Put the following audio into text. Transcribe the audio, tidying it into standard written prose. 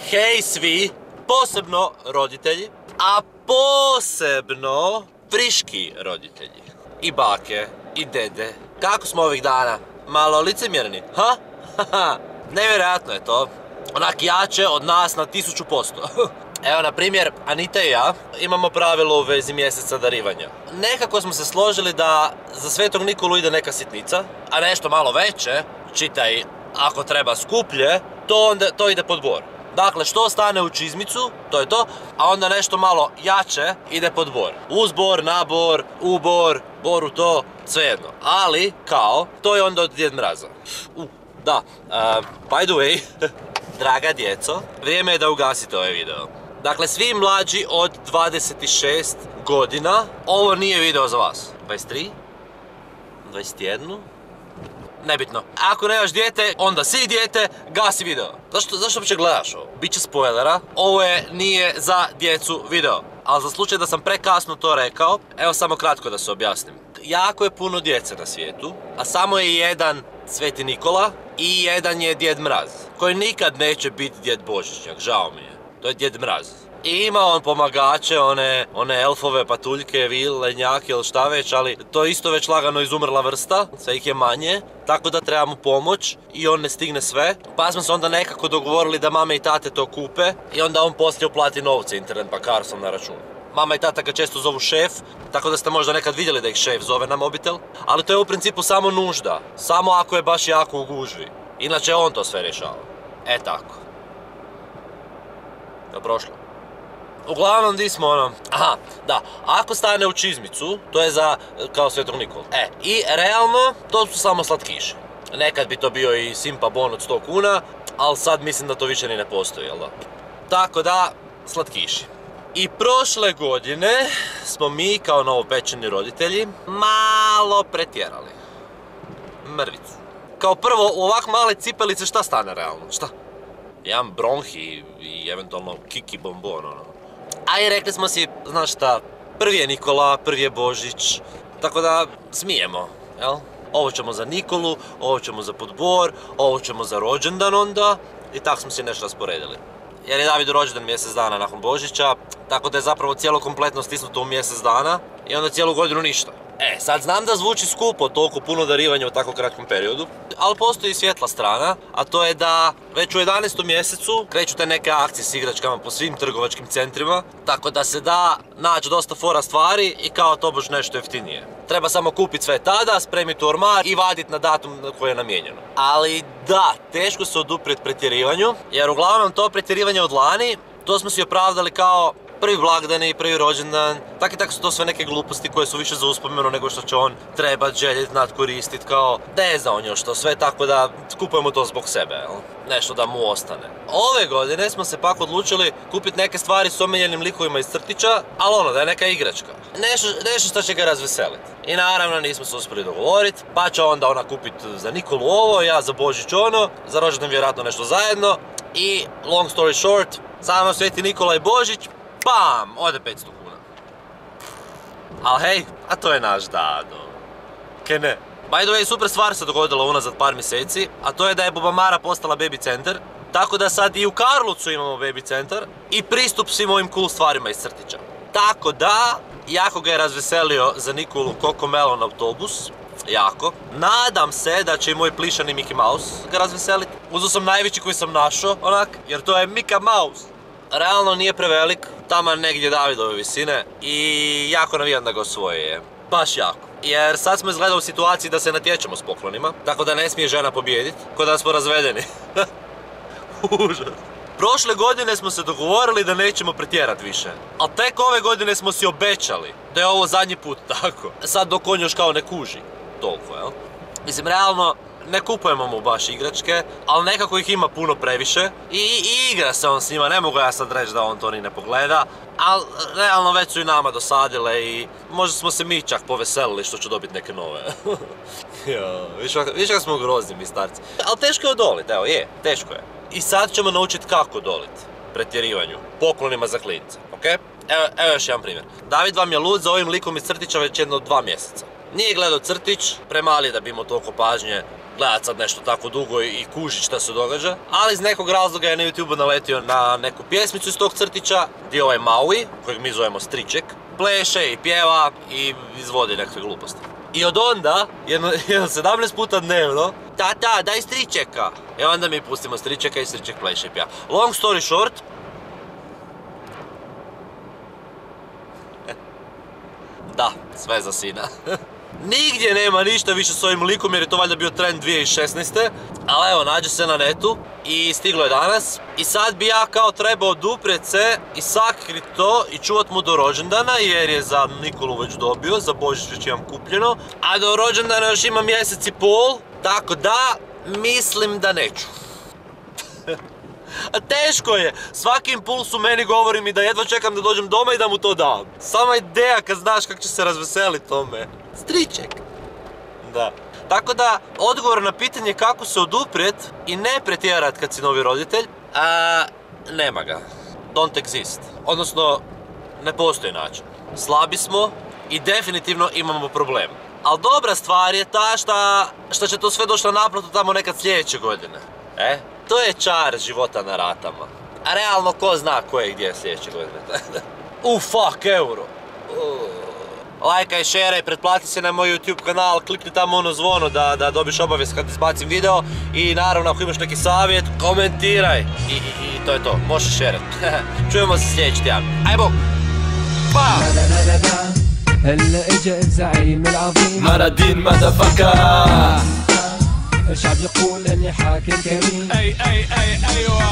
Hej svi, posebno roditelji, a posebno friški roditelji. I bake, i dede. Kako smo ovih dana? Malo licemjerni, ha? Nevjerojatno je to. Onak jače od nas na 1000%. Evo, na primjer, Anita i ja imamo pravilo u vezi mjeseca darivanja. Nekako smo se složili da za Svetog Nikolu ide neka sitnica, a nešto malo veće, čitaj, ako treba skuplje, to ide pod bor. Dakle, što stane u čizmicu, to je to, a onda nešto malo jače ide pod bor. Uz bor, na bor, u bor, bor u to, svejedno. Ali, kao, to je onda od Djed Mraza. Da, by the way, draga djeco, vrijeme je da ugasite ovaj video. Dakle, svi mlađi od 26 godina, ovo nije video za vas. 23? 21? Nebitno. Ako nemaš dijete, onda si dijete, gasi video. Zašto uopće gledaš ovo? Biće spoilera. Ovo nije za djecu video. Ali za slučaj da sam prekasno to rekao, evo samo kratko da se objasnim. Jako je puno djece na svijetu, a samo je jedan Sveti Nikola i jedan je Djed Mraz, koji nikad neće biti Djed Božićnjak, žao mi je. To je Djed Mraz. I ima on pomagače, one elfove, patuljke, vilenjake ili šta već, ali to je isto već lagano izumrla vrsta, sve ih je manje, tako da treba mu pomoć i on ne stigne sve. Pa smo se onda nekako dogovorili da mame i tate to kupe i onda on poslije uplati novce internet bankarstvom na račun. Mama i tata ga često zovu šef, tako da ste možda nekad vidjeli da ih šef zove na mobitel, ali to je u principu samo nužda, samo ako je baš jako u gužvi. Inače on to sve rješava. E tako. Je prošlo? Uglavnom, di smo ono... Aha, da, ako stane u čizmicu, to je za, kao Svetog Nikolu. I realno, to su samo slatkiši. Nekad bi to bio i Simpa bon od 100 kuna, ali sad mislim da to više ni ne postoji, jel da? Tako da, slatkiši. I prošle godine smo mi, kao novopečeni roditelji, malo pretjerali. Mrvicu. Kao prvo, u ovak male cipelice šta stane realno? Šta? Jedan bronhi i eventualno kiki bonbon, ono. A i rekli smo si, znaš šta, prvi je Nikola, prvi je Božić, tako da smijemo, jel? Ovo ćemo za Nikolu, ovo ćemo za podbor, ovo ćemo za rođendan onda i tako smo si nešto rasporedili. Jer je Davidu rođendan mjesec dana nakon Božića, tako da je zapravo cijelo kompletno stisnuto u mjesec dana i onda cijelu godinu ništa. Sad znam da zvuči skupo toliko puno darivanja u tako kratkom periodu, ali postoji svjetla strana, a to je da već u 11. mjesecu kreću te neke akcije s igračkama po svim trgovačkim centrima, tako da se da naći dosta fora stvari i kao tobož nešto jeftinije. Treba samo kupiti sve tada, spremiti u ormar i vaditi na datum na koji je namijenjeno. Ali da, teško se oduprijeti pretjerivanju, jer uglavnom to pretjerivanje od lani, to smo si opravdali kao prvi blagdani, prvi rođendan, tak i tako su to sve neke gluposti koje su više za uspomenu nego što će on trebat, željet, nadkoristit, kao ne zna on još to sve, tako da kupujemo to zbog sebe, jel? Nešto da mu ostane. Ove godine smo se pak odlučili kupiti neke stvari s omiljenim likovima iz crtića, ali ono, da je neka igračka. Nešto što će ga razveseliti. I naravno nismo se uspjeli dogovoriti, pa će onda ona kupiti za Nikolu ovo, ja za Božić ono, za rođendan vjerojatno nešto zajedno. I long story short, samo Sveti Nikola i Božić, bam, ode 500 kuna. Al hej, a to je naš Dado. Ke ne? By the way, super stvar se dogodila unazad par mjeseci, a to je da je Bubamara postala baby centar, tako da sad i u Karlovcu imamo baby centar i pristup svim ovim cool stvarima iz crtića. Tako da, jako ga je razveselio za Nikolu Cocomelon autobus, jako. Nadam se da će i moj plišani Mickey Mouse ga razveseliti. Uzeo sam najveći koji sam našao, onak, jer to je Mika Mouse. Realno nije prevelik, taman negdje Davidove visine i jako navijam da ga osvoje, baš jako. Jer sad smo izgleda u situaciji da se natječemo s poklonima, tako da ne smije žena pobijediti, ko da smo razvedeni. Užas. Prošle godine smo se dogovorili da nećemo pretjerati više, ali tek ove godine smo si obećali da je ovo zadnji put tako. Sad dok on još kao ne kuži, toliko, jel? Mislim, realno, ne kupujemo mu baš igračke, ali nekako ih ima puno previše i igra se on s njima, ne mogu ja sad reći da on to ni ne pogleda, ali realno već su i nama dosadile i možda smo se mi čak poveselili što ću dobiti neke nove. Viš kako smo grozni mi starci. Ali teško je odoliti, evo teško je. I sad ćemo naučiti kako odoliti pretjerivanju, poklonima za klince, ok? Evo još jedan primjer. David vam je lud za ovim likom iz crtića već jedno 2 mjeseca. Nije gledao crtić, premali da bi imao toliko pažnje gledat sad nešto tako dugo i kužit šta se događa. Ali iz nekog razloga je na YouTube naletio na neku pjesmicu iz tog crtića, gdje ovaj Maui, kojeg mi zovemo Striček, pleše i pjeva i izvodi nekakve gluposti. I od onda, jedno 17 puta dnevno, tata, daj Stričeka. I onda mi pustimo Stričeka i Striček pleše i pjeva. Long story short, da, sve za sina. Nigdje nema ništa više s ovim likom jer je to valjda bio trend 2016. Ali evo, nađe se na netu i stiglo je danas. I sad bi ja kao trebao oduprijeti se i sakrit to i čuvat mu do rođendana jer je za Nikolu već dobio, za Božić već imam kupljeno. A do rođendana još ima mjesec i pol, tako da mislim da neću. A teško je, svaki impuls u meni govori mi da jedva čekam da dođem doma i da mu to dam. Sama ideja kad znaš kako će se razveseliti tome. Striček. Da. Tako da, odgovor na pitanje kako se oduprijet i ne pretjerat kad si novi roditelj, nema ga. Don't exist. Odnosno, ne postoji način. Slabi smo i definitivno imamo problem. Ali dobra stvar je ta šta će to sve doći na naplatu tamo nekad sljedeće godine. To je čar života na ratama. A realno, ko zna ko je gdje sljedeće godine. Fuck, euro. Lajkaj, šeraj, pretplati se na moj YouTube kanal, klikni tamo ono zvono da dobiš obavijest kad izbacim video. I naravno, ako imaš neki savjet, komentiraj. I to je to, možeš šerat. Čujemo se sljedeći tjedan. Aj bok! Pa! هلا اجا الزعيم العظيم مرادين مدفكا الشعب يقول اني حاكم كريم اي ايوه